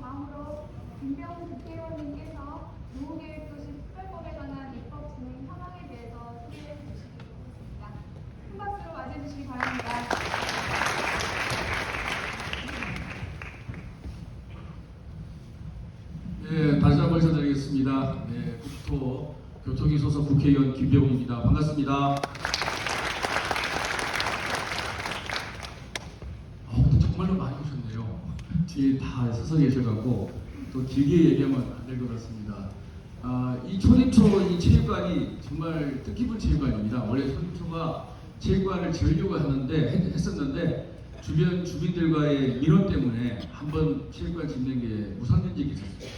다음으로 김병훈 국회의원님께서 노후계획도시 특별법에 관한 입법 진행 현황에 대해서 소개해 주시겠습니다. 큰 박수로 맞이해주시기 바랍니다. 네, 다시 한번 인사드리겠습니다. 네, 국토 교통위 소속 국회의원 김병훈입니다. 반갑습니다. 근데 정말로 많이 오셨네요. 뒤에 다 서서 계셔갖고 또 길게 얘기하면 안 될 것 같습니다. 이 초림초 이 체육관이 정말 뜻깊은 체육관입니다. 원래 초림초가 체육관을 지으려고 했었는데 주변 주민들과의 민원 때문에 한번 체육관 짓는 게 무산된 적이 있었어요.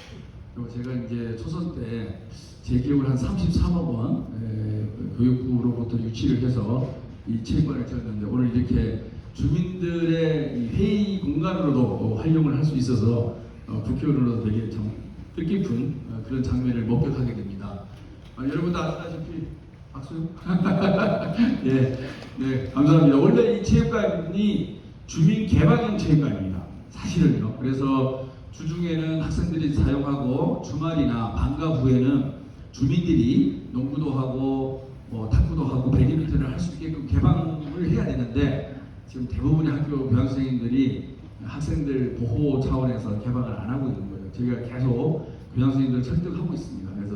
그리고 제가 이제 초선 때 제 기억으로 한 33억 원 교육부로부터 유치를 해서 이 체육관을 지었는데 오늘 이렇게 주민들의 이 회의 공간으로도 활용을 할 수 있어서 국회의원으로도 되게 좀 뜻깊은 그런 장면을 목격하게 됩니다. 여러분도 아시다시피 박수. 네, 감사합니다. 원래 이 체육관이 주민 개방형 체육관입니다. 사실은요. 그래서 주중에는 학생들이 사용하고 주말이나 방과 후에는 주민들이 농구도 하고 탁구도 하고 배드민턴을 할 수 있게끔 개방을 해야 되는데 지금 대부분의 학교 교장선생님들이 학생들 보호 차원에서 개방을 안 하고 있는 거예요. 저희가 계속 교장선생님들 설득하고 있습니다. 그래서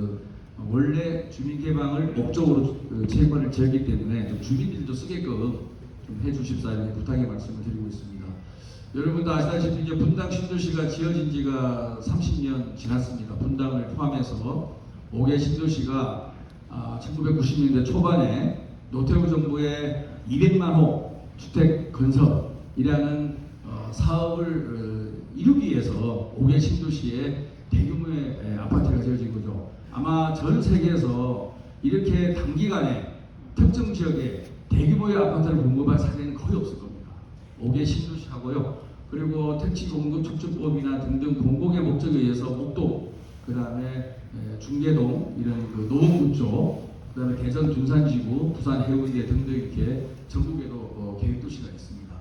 원래 주민 개방을 목적으로 체육관을 지었기 때문에 좀 주민들도 쓰게끔 좀 해주십사 이렇게 부탁의 말씀을 드리고 있습니다. 여러분도 아시다시피 이제 분당 신도시가 지어진 지가 30년 지났습니다. 분당을 포함해서 5개 신도시가 1990년대 초반에 노태우 정부의 200만 호 주택 건설이라는 사업을 이루기 위해서 5개 신도시에 대규모의 아파트가 지어진 거죠. 아마 전 세계에서 이렇게 단기간에 특정 지역에 대규모의 아파트를 공급한 사례는 거의 없을 겁니다. 5개 신도시 하고요. 그리고 택지 공급 촉진법이나 등등 공공의 목적에 의해서 목동, 그 다음에 중계동 이런 그 노원구 쪽, 그 다음에 대전 둔산지구, 부산 해운대 등등 이렇게 전국에도 계획도시가 있습니다.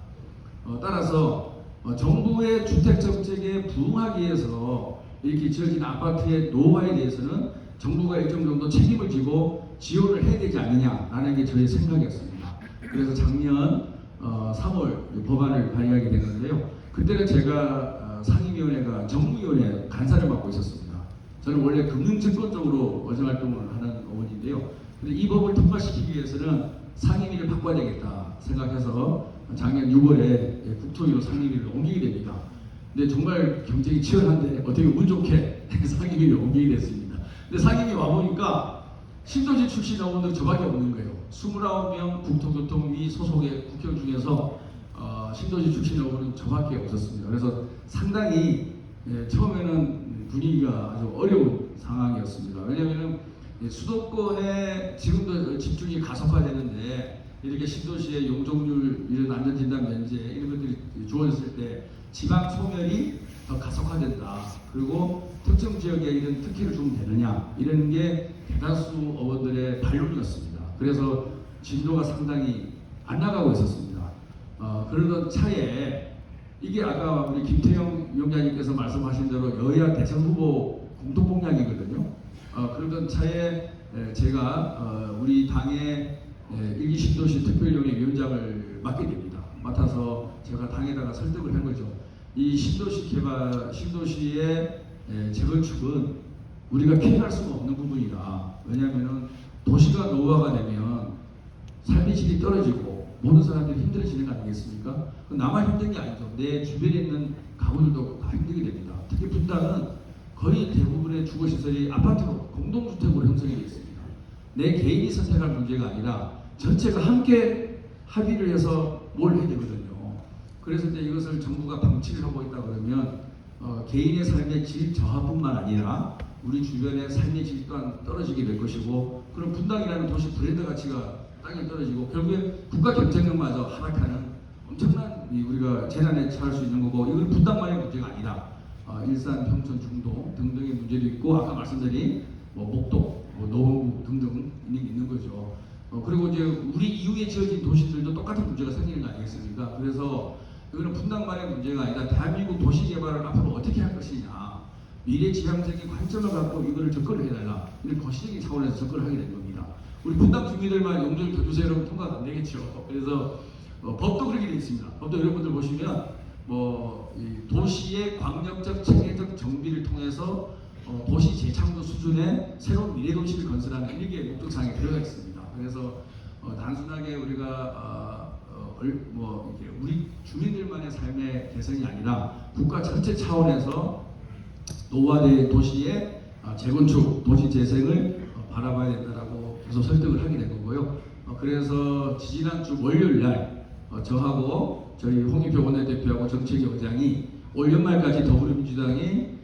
따라서 정부의 주택 정책에 부응하기 위해서 이렇게 지어진 아파트의 노후화에 대해서는 정부가 일정 정도 책임을 지고 지원을 해야 되지 않느냐라는 게 저의 생각이었습니다. 그래서 작년 3월 법안을 발의하게 됐는데요. 그때는 제가 상임위원회가 정무위원회 간사를 맡고 있었습니다. 저는 원래 금융증권 쪽으로 원생활동을 하는 어원인데요. 근데 이 법을 통과시키기 위해서는 상임위를 바꿔야 되겠다 생각해서 작년 6월에 국토위로 상임위를 옮기게 됩니다. 근데 정말 경쟁이 치열한데 어떻게 운 좋게 상임위를 옮기게 됐습니다. 근데 상임위 와보니까 신도시 출신 의원들 저밖에 없는 거예요. 29명 국토교통위 소속의 국회의원 중에서 신도시 출신 의원은 저밖에 없었습니다. 그래서 상당히 처음에는 분위기가 아주 어려운 상황이었습니다. 왜냐하면 수도권에 지금도 집중이 가속화되는데 이렇게 신도시의 용적률, 이런 안전진단 면제 이런 것들이 주어졌을 때 지방 소멸이 더 가속화된다. 그리고 특정 지역에 이런 특혜를 주면 되느냐 이런 게 대다수 의원들의 반론이었습니다. 그래서 진도가 상당히 안 나가고 있었습니다. 그러던 차에 이게 아까 우리 김태형 위원장님께서 말씀하신 대로 여야 대선 후보 공동공약이거든요. 그러던 차에 제가 우리 당의 일기 신도시 특별위원회 위원장을 맡게 됩니다. 맡아서 제가 당에다가 설득을 한 거죠. 이 신도시 개발, 신도시의 재건축은 우리가 피할 수가 없는 부분이다. 왜냐하면 도시가 노후화가 되면 삶의 질이 떨어지고 모든 사람들이 힘들어지는 거 아니겠습니까? 나만 힘든 게 아니죠. 내 주변에 있는 가구들도 다 힘들게 됩니다. 특히 분당은 거의 대부분의 주거시설이 아파트로 공동주택으로 형성이 되어 있습니다. 내 개인이 선택할 문제가 아니라 전체가 함께 합의를 해서 뭘 해야 되거든요. 그래서 이제 이것을 정부가 방치를 하고 있다 그러면 개인의 삶의 질 저하뿐만 아니라 우리 주변의 삶의 질 또한 떨어지게 될 것이고, 그런 분당이라는 도시 브랜드 가치가 땅에 떨어지고 결국에 국가 경쟁력마저 하락하는 엄청난 우리가 재난에 처할 수 있는 거고, 이건 분당만의 문제가 아니라 일산, 평촌, 중동 등등의 문제도 있고, 아까 말씀드린 목동, 노원구 등등 있는 거죠. 그리고 이제 우리 이후에 지어진 도시들도 똑같은 문제가 생기는 거 아니겠습니까? 그래서 이거는 분당만의 문제가 아니라 대한민국 도시 개발을 앞으로 어떻게 할 것이냐, 미래 지향적인 관점을 갖고 이거를 접근을 해달라, 이런 거시적인 차원에서 접근을 하게 된 겁니다. 우리 분당 주민들만 용적을 더 주세요 이러면 통과가 안 되겠죠. 그래서 법도 그렇게 되어 있습니다. 법도 여러분들 보시면 이 도시의 광역적 체계적 정비를 통해서 도시 재창조 수준의 새로운 미래 도시를 건설하는 일개 목적사항에 들어가 있습니다. 그래서 단순하게 우리가 이렇게 우리 주민들만의 삶의 개선이 아니라 국가 전체 차원에서 노후화된 도시의 재건축, 도시 재생을 바라봐야 된다라고 계속 설득을 하게 된 거고요. 그래서 지지난주 월요일 날 저하고 저희 홍익표 원내대표하고 정책위 원장이 올 연말까지 더불어민주당이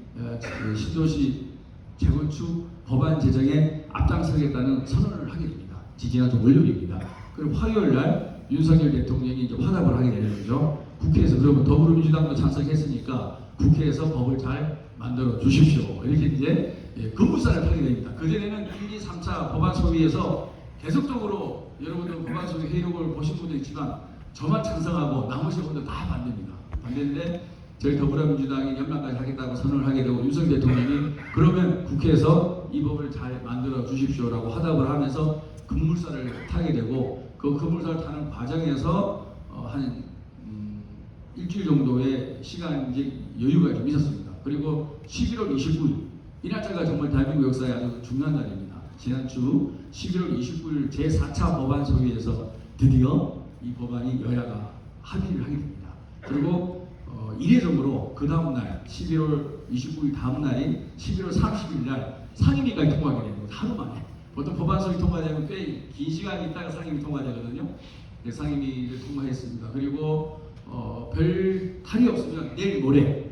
신도시 재건축 법안 제정에 앞장서겠다는 선언을 하게 됩니다. 지지난주 월요일입니다. 그리고 화요일 날 윤석열 대통령이 이제 화답을 하게 되는 거죠. 국회에서 그러면 더불어민주당도 찬성했으니까 국회에서 법을 잘 만들어 주십시오. 이렇게 이제 급부사를 하게 됩니다. 그전에는 1, 2, 3차 법안 소위에서 계속적으로 여러분들 법안 소위 회의록을 보신 분도 있지만 저만 찬성하고 나머지 분들 다 반대입니다. 반대인데 저희 더불어민주당이 연말까지 하겠다고 선언을 하게 되고 윤석열 대통령이 그러면 국회에서 이 법을 잘 만들어 주십시오라고 화답을 하면서 급물살을 타게 되고 그 급물살을 타는 과정에서 한 일주일 정도의 시간 여유가 좀 있었습니다. 그리고 11월 29일 이 날짜가 정말 대한민국 역사에 아주 중요한 날입니다. 지난주 11월 29일 제4차 법안 소위에서 드디어 이 법안이 여야가 합의를 하게 됩니다. 그리고 이례적으로 그 다음날 11월 29일 다음날인 11월 30일 날 상임위까지 통과하게 됩니다. 하루 만에. 보통 법안 소위 통과되면 꽤 긴 시간이 있다가 상임위 통과되거든요. 네, 상임위를 통과했습니다. 그리고 별 탈이 없으면 내일 모레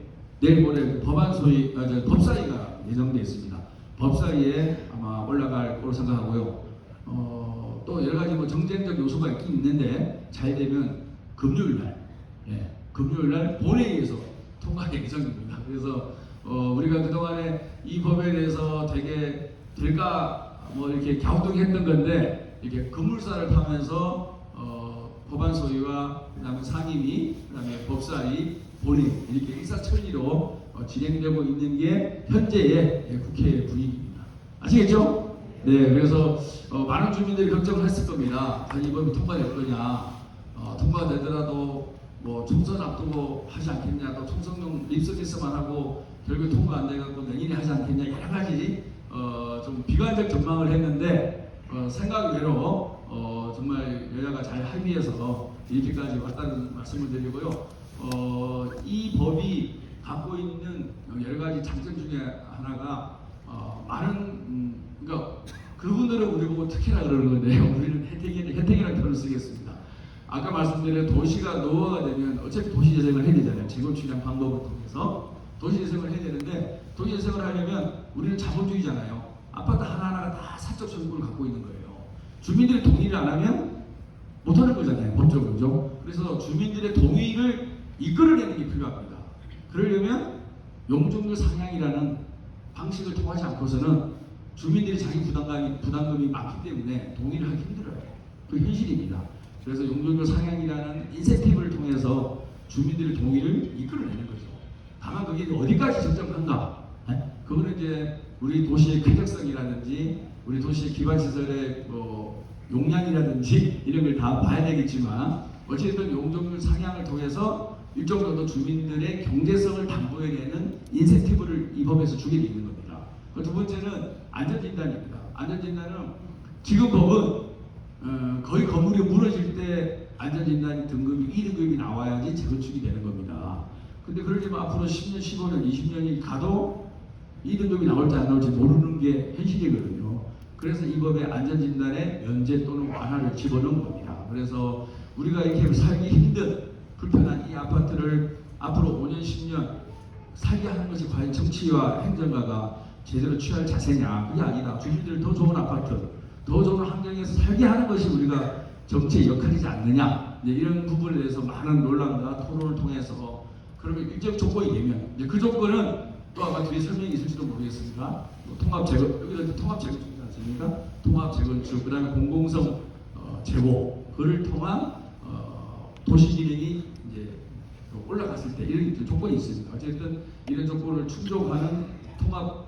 법안 소위 법사위가 예정되어 있습니다. 법사위에 아마 올라갈 거로 생각하고요. 또 여러 가지 정쟁적 요소가 있긴 있는데 잘 되면 금요일 날 본회의에서 통과할 예정입니다. 그래서 우리가 그동안에 이 법에 대해서 되게 될까 이렇게 갸우뚱했던 건데 이렇게 급물살을 타면서 법안 소위와 그다음에 상임위, 그다음에 법사위, 본회의 이렇게 일사천리로 진행되고 있는 게 현재의 국회 분위기입니다. 아시겠죠? 네, 그래서 많은 주민들이 걱정을 했을 겁니다. 이 법이 통과될 거냐? 통과되더라도 총선 앞두고 하지 않겠냐? 또 총선용 립서비스만 하고 결국 통과 안 돼갖고 내년에 하지 않겠냐? 여러 가지 좀 비관적 전망을 했는데 생각 외로 정말 여야가 잘 합의해서 이렇게까지 왔다는 말씀을 드리고요. 이 법이 갖고 있는 여러 가지 장점 중에 하나가 많은 그러니까 그분들은 우리 보고 특혜라 그러는 건데 우리는 혜택이라는 표현을 쓰겠습니다. 아까 말씀드린 도시가 노후화가 되면 어차피 도시 재생을 해야 되잖아요. 재건축이라는 방법을 통해서 도시 재생을 해야 되는데 도시 재생을 하려면 우리는 자본주의잖아요. 아파트 하나하나가 다 사적 소유권을 갖고 있는 거예요. 주민들이 동의를 안 하면 못하는 거잖아요. 법적으로. 그죠? 그래서 주민들의 동의를 이끌어내는 게 필요합니다. 그러려면 용적률 상향이라는 방식을 통하지 않고서는 주민들이 자기 부담금이 많기 때문에 동의를 하기 힘들어요. 그게 현실입니다. 그래서 용적률 상향이라는 인센티브를 통해서 주민들의 동의를 이끌어내는 거죠. 다만 그게 어디까지 적정한가? 그거는 이제 우리 도시의 쾌적성이라든지 우리 도시의 기반시설의 용량이라든지 이런 걸 다 봐야 되겠지만 어쨌든 용적률 상향을 통해서 일정 정도 주민들의 경제성을 담보해내는 인센티브를 이 법에서 주게 돼 있는 겁니다. 두 번째는 안전진단입니다. 안전진단은 지금 법은 거의 건물이 무너질 때 안전진단 등급이 2등급이 나와야지 재건축이 되는 겁니다. 근데 그러지만 앞으로 10년, 15년, 20년이 가도 2등급이 나올지 안 나올지 모르는 게 현실이거든요. 그래서 이 법에 안전진단에 면제 또는 완화를 집어넣은 겁니다. 그래서 우리가 이렇게 살기 힘든 불편한 이 아파트를 앞으로 5년, 10년 살게 하는 것이 과연 정치와 행정가가 제대로 취할 자세냐? 그게 아니다. 주민들 더 좋은 아파트, 더 좋은 환경에서 살게 하는 것이 우리가 정치의 역할이지 않느냐? 이런 부분에 대해서 많은 논란과 토론을 통해서 그러면 일정 조건이 되면 이제 그 조건은 또 아마 뒤에 설명이 있을지도 모르겠습니다. 통합 재건 여기서 통합 재건축이지 않습니까? 통합 재건축 그다음에 공공성 제고 그를 통한 도시 기능이 이제 올라갔을 때 이런 조건이 있습니다. 어쨌든 이런 조건을 충족하는 통합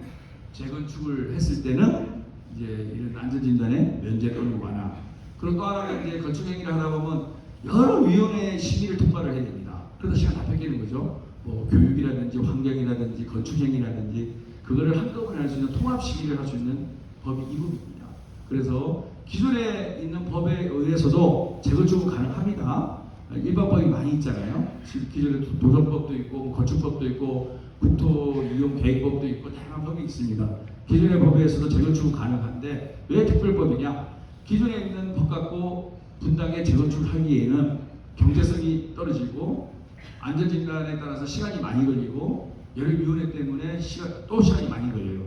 재건축을 했을 때는 이제 이런 안전진단에 면제 또는 완화. 그리고 또 하나가 이제 건축행위를 하다 보면 여러 위원회 심의를 통과를 해야 됩니다. 그러다 시간 다 뺏기는 거죠. 뭐 교육이라든지 환경이라든지 건축행위라든지 그거를 한꺼번에 할 수 있는 통합 심의를 할 수 있는 법이 이 법입니다. 그래서 기존에 있는 법에 의해서도 재건축은 가능합니다. 일반법이 많이 있잖아요. 기존에 도정법도 있고 뭐 건축법도 있고 국토이용계획법도 있고 다양한 법이 있습니다. 기존의 법에서도 재건축은 가능한데 왜 특별법이냐? 기존에 있는 법 갖고 분당에 재건축을 하기에는 경제성이 떨어지고 안전진단에 따라서 시간이 많이 걸리고 여러 위원회 때문에 시간이 많이 걸려요.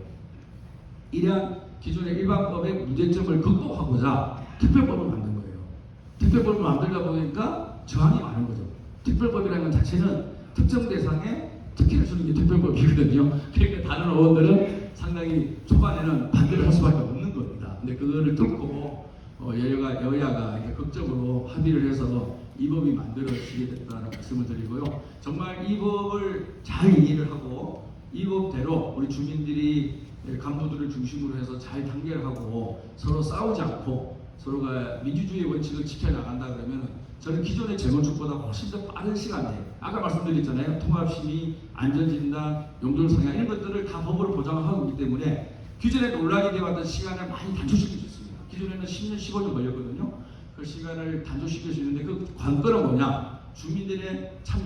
이러한 기존의 일반법의 문제점을 극복하고자 특별법을 만든 거예요. 특별법을 만들다 보니까 저항이 많은 거죠. 특별법이라는 것 자체는 특정 대상에 특혜를 주는 게 특별법이거든요. 그러니까 다른 의원들은 상당히 초반에는 반대를 할 수밖에 없는 겁니다. 근데 그거를 뚫고 여야가 극적으로 합의를 해서 이 법이 만들어지게 됐다는 말씀을 드리고요. 정말 이 법을 잘 이해를 하고 이 법대로 우리 주민들이 간부들을 중심으로 해서 잘 단결하고 서로 싸우지 않고 서로가 민주주의 원칙을 지켜나간다 그러면 저는 기존의 재건축보다 훨씬 더 빠른 시간 내에 아까 말씀드렸잖아요. 통합심의, 안전진단, 용도상향 이런 것들을 다 법으로 보장하고 있기 때문에 기존에 논란이 되어왔던 시간을 많이 단축시킬 수 있습니다. 기존에는 10년, 15년 걸렸거든요. 그 시간을 단축시킬 수 있는데 그 관건은 뭐냐? 주민들의 참여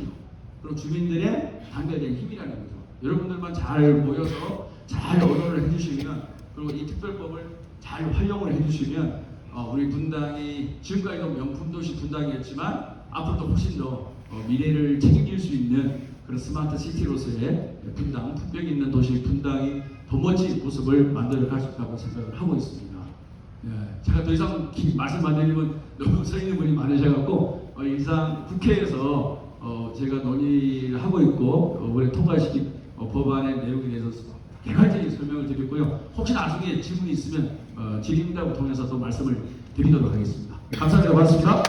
그리고 주민들의 단결된 힘이라는 거죠. 여러분들만 잘 모여서 잘 언어를 해주시면 그리고 이 특별법을 잘 활용을 해주시면 우리 분당이 지금까지도 명품도시 분당이었지만 앞으로도 훨씬 더 미래를 책임질 수 있는 그런 스마트 시티로서의 분당, 품격 있는 도시 분당이 더 멋진 모습을 만들어갈 수 있다고 생각을 하고 있습니다. 제가 더 이상 말씀 안 드리면 너무 서 있는 분이 많으셔갖고 이상 국회에서 제가 논의를 하고 있고 올해 통과시킨 법안의 내용에 대해서 개괄적인 설명을 드리고요. 혹시 나중에 질문이 있으면 질의응답을 통해서 또 말씀을 드리도록 하겠습니다. 감사합니다. 고맙습니다.